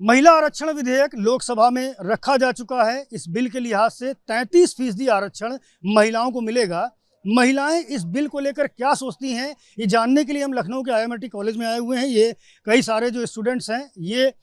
महिला आरक्षण विधेयक लोकसभा में रखा जा चुका है। इस बिल के लिहाज से 33% आरक्षण महिलाओं को मिलेगा। महिलाएं इस बिल को लेकर क्या सोचती हैं, ये जानने के लिए हम लखनऊ के IMIT कॉलेज में आए हुए हैं। ये कई सारे जो स्टूडेंट्स हैं ये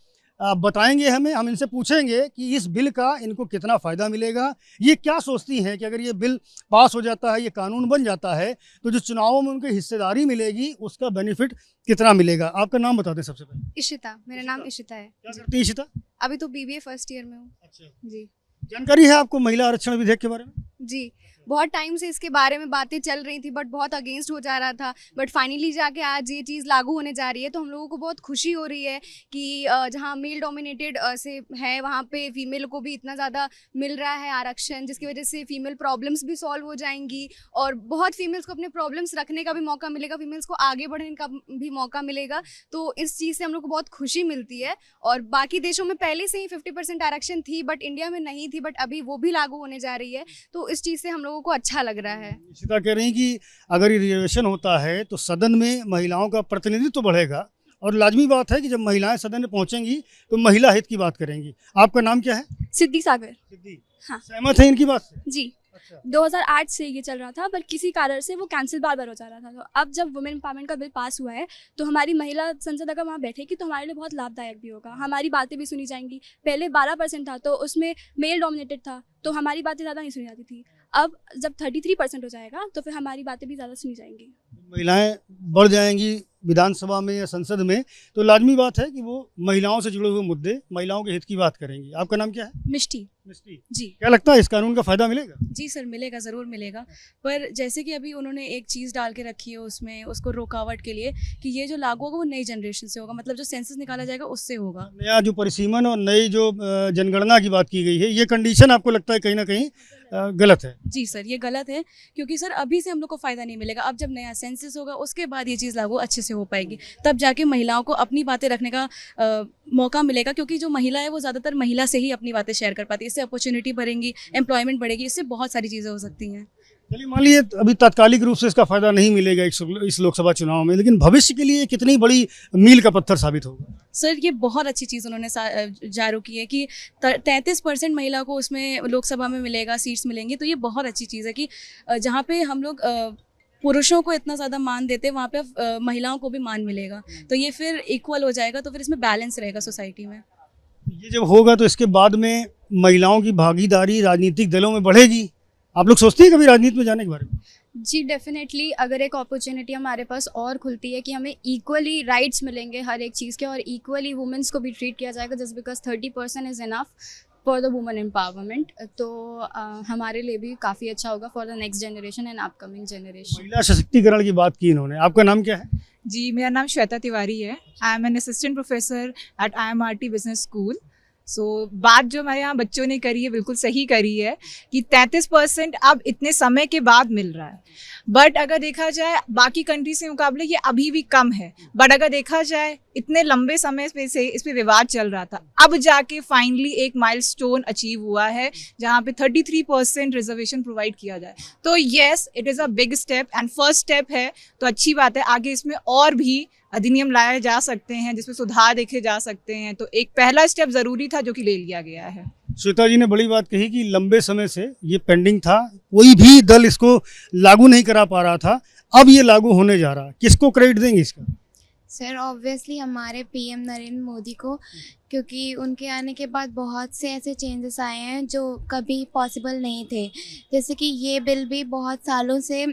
बताएंगे हमें, हम इनसे पूछेंगे कि इस बिल का इनको कितना फ़ायदा मिलेगा, ये क्या सोचती हैं कि अगर ये बिल पास हो जाता है, ये कानून बन जाता है, तो जो चुनावों में उनकी हिस्सेदारी मिलेगी उसका बेनिफिट कितना मिलेगा। आपका नाम बता दें सबसे पहले। इशिता, मेरा नाम इशिता है। क्या करती है इशिता? अभी तो BBA फर्स्ट ईयर में हूँ। अच्छा जी जानकारी है आपको महिला आरक्षण विधेयक के बारे में? जी, बहुत टाइम से इसके बारे में बातें चल रही थी बट बहुत अगेंस्ट हो जा रहा था, बट फाइनली जाके आज ये चीज़ लागू होने जा रही है तो हम लोगों को बहुत खुशी हो रही है कि जहाँ मेल डोमिनेटेड से है वहाँ पे फीमेल को भी इतना ज़्यादा मिल रहा है आरक्षण, जिसकी वजह से फीमेल प्रॉब्लम्स भी सॉल्व हो जाएंगी और बहुत फीमेल्स को अपने प्रॉब्लम्स रखने का भी मौका मिलेगा, फीमेल्स को आगे बढ़ने का भी मौका मिलेगा। तो इस चीज़ से हम लोग को बहुत खुशी मिलती है। और बाकी देशों में पहले से ही 50% आरक्षण थी बट इंडिया में नहीं थी, बट अभी वो भी लागू होने जा रही है, तो इस चीज़ से हम लोगों को अच्छा लग रहा है। इशिता कह रही हैं कि अगर ये रिजर्वेशन होता है तो सदन में महिलाओं का प्रतिनिधित्व तो बढ़ेगा और लाजमी बात है कि जब महिलाएं सदन में पहुंचेंगी तो महिला हित की बात करेंगी। आपका नाम क्या है? सिद्धि सागर। सिद्धि, हाँ। सहमत है इनकी बात से? जी, अच्छा। 2008 से ये चल रहा था पर किसी कारण से वो कैंसिल बार बार हो जा रहा था। तो अब जब वुमेन एम्पावरमेंट का बिल पास हुआ है तो हमारी महिला संसद अगर वहाँ बैठेगी तो हमारे लिए बहुत लाभदायक भी होगा, हमारी बातें भी सुनी जाएंगी। पहले 12% था तो उसमें मेल डोमिनेटेड था तो हमारी बातें ज़्यादा नहीं सुनी जाती थी। अब जब 33% हो जाएगा तो फिर हमारी बातें भी ज़्यादा सुनी जाएंगी। महिलाएं बढ़ जाएंगी विधानसभा में या संसद में तो लाजमी बात है कि वो महिलाओं से जुड़े हुए मुद्दे, महिलाओं के हित की बात करेंगी। आपका नाम क्या है? मिष्टी। मिष्टी जी क्या लगता है इस कानून का फायदा मिलेगा? जी सर, मिलेगा, ज़रूर मिलेगा। पर जैसे कि अभी उन्होंने एक चीज़ डाल के रखी है उसमें, उसको रुकावट के लिए कि ये जो लागू होगा वो नई जनरेशन से होगा, मतलब जो सेंसस निकाला जाएगा उससे होगा। नया जो परिसीमन और नई जो जनगणना की बात की गई है, ये कंडीशन आपको लगता है कहीं ना कहीं गलत है? जी सर, ये गलत है क्योंकि सर अभी से हम लोग को फ़ायदा नहीं मिलेगा। अब जब नया सेंसस होगा उसके बाद ये चीज़ लागू अच्छे से हो पाएगी, तब जाके महिलाओं को अपनी बातें रखने का मौका मिलेगा, क्योंकि जो महिला है वो ज़्यादातर महिला से ही अपनी बातें शेयर कर पाती है। इससे अपॉर्चुनिटी बढ़ेंगी, एम्प्लॉयमेंट बढ़ेगी, इससे बहुत सारी चीज़ें हो सकती हैं। चलिए मान लीजिए अभी तात्कालिक रूप से इसका फायदा नहीं मिलेगा इस लोकसभा चुनाव में, लेकिन भविष्य के लिए कितनी बड़ी मील का पत्थर साबित होगा? सर ये बहुत अच्छी चीज़ उन्होंने जारी की है कि 33% महिला को उसमें लोकसभा में मिलेगा, सीट्स मिलेंगी। तो ये बहुत अच्छी चीज़ है कि जहाँ पे हम लोग पुरुषों को इतना ज़्यादा मान देते हैं वहाँ पे महिलाओं को भी मान मिलेगा, तो ये फिर इक्वल हो जाएगा, तो फिर इसमें बैलेंस रहेगा सोसाइटी में। ये जब होगा तो इसके बाद में महिलाओं की भागीदारी राजनीतिक दलों में बढ़ेगी। आप लोग सोचते हैं कभी राजनीति में जाने के बारे में? जी डेफिनेटली, अगर एक अपॉर्चुनिटी हमारे पास और खुलती है कि हमें इक्वली राइट्स मिलेंगे हर एक चीज़ के और इक्वली वुमेंस को भी ट्रीट किया जाएगा just because 30% is enough for the women empowerment, तो हमारे लिए भी काफ़ी अच्छा होगा for the next generation and upcoming generation. महिला सशक्तिकरण की बात की इन्होंने। आपका नाम क्या है? जी, मेरा नाम श्वेता तिवारी है। I am an assistant professor at IMRT business school. बात जो हमारे यहाँ बच्चों ने करी है बिल्कुल सही करी है कि 33% अब इतने समय के बाद मिल रहा है, बट अगर देखा जाए बाकी कंट्री से मुकाबले ये अभी भी कम है। बट अगर देखा जाए इतने लंबे समय से इस पे विवाद चल रहा था, अब जाके फाइनली एक माइलस्टोन अचीव हुआ है जहाँ पे 33% रिजर्वेशन प्रोवाइड किया जाए। तो yes, it is a big step and first step है, तो अच्छी बात है। आगे इसमें और भी अधिनियम लाए जा सकते हैं जिसमें सुधार देखे जा सकते हैं, तो एक पहला स्टेप ज़रूरी था जो कि ले लिया गया है। श्वेता जी ने बड़ी बात कही कि लंबे समय से ये पेंडिंग था, कोई भी दल इसको लागू नहीं करा पा रहा था, अब ये लागू होने जा रहा है। किसको क्रेडिट देंगे इसका? सर ऑब्वियसली हमारे PM नरेंद्र मोदी को, क्योंकि उनके आने के बाद बहुत से ऐसे चेंजेस आए हैं जो कभी पॉसिबल नहीं थे। जैसे कि ये बिल भी बहुत सालों से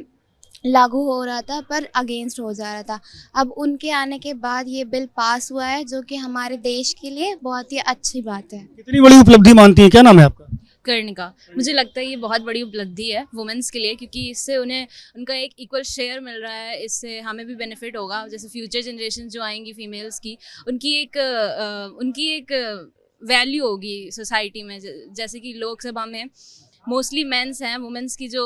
लागू हो रहा था पर अगेंस्ट हो जा रहा था, अब उनके आने के बाद ये बिल पास हुआ है जो कि हमारे देश के लिए बहुत ही अच्छी बात है। कितनी बड़ी उपलब्धि मानती है? क्या नाम है आपका? कर्णिका। मुझे लगता है ये बहुत बड़ी उपलब्धि है वुमेन्स के लिए, क्योंकि इससे उन्हें उनका एक इक्वल शेयर मिल रहा है। इससे हमें भी बेनिफिट होगा, जैसे फ्यूचर जनरेशन जो आएंगी फीमेल्स की, उनकी एक वैल्यू होगी सोसाइटी में। जैसे कि लोकसभा में मोस्टली मेंस हैं, वुमेन्स की जो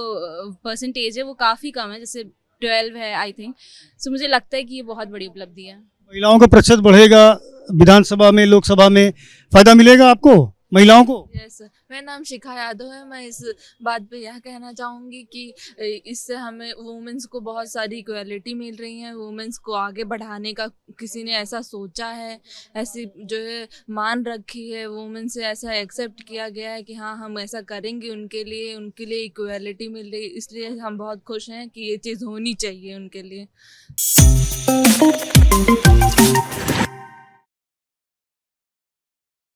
परसेंटेज है वो काफ़ी कम है, जैसे 12 है आई थिंक। सो मुझे लगता है कि ये बहुत बड़ी उपलब्धि है। महिलाओं का प्रतिशत बढ़ेगा विधानसभा में, लोकसभा में, फायदा मिलेगा आपको महिलाओं को? यस, मेरा नाम शिखा यादव है। मैं इस बात पे यह कहना चाहूँगी कि इससे हमें वुमेंस को बहुत सारी इक्वलिटी मिल रही है। वुमेंस को आगे बढ़ाने का किसी ने ऐसा सोचा है, ऐसी जो है मान रखी है, वुमेन से ऐसा एक्सेप्ट किया गया है कि हाँ हम ऐसा करेंगे उनके लिए इक्वलिटी मिल रही है। इसलिए हम बहुत खुश हैं कि ये चीज़ होनी चाहिए उनके लिए।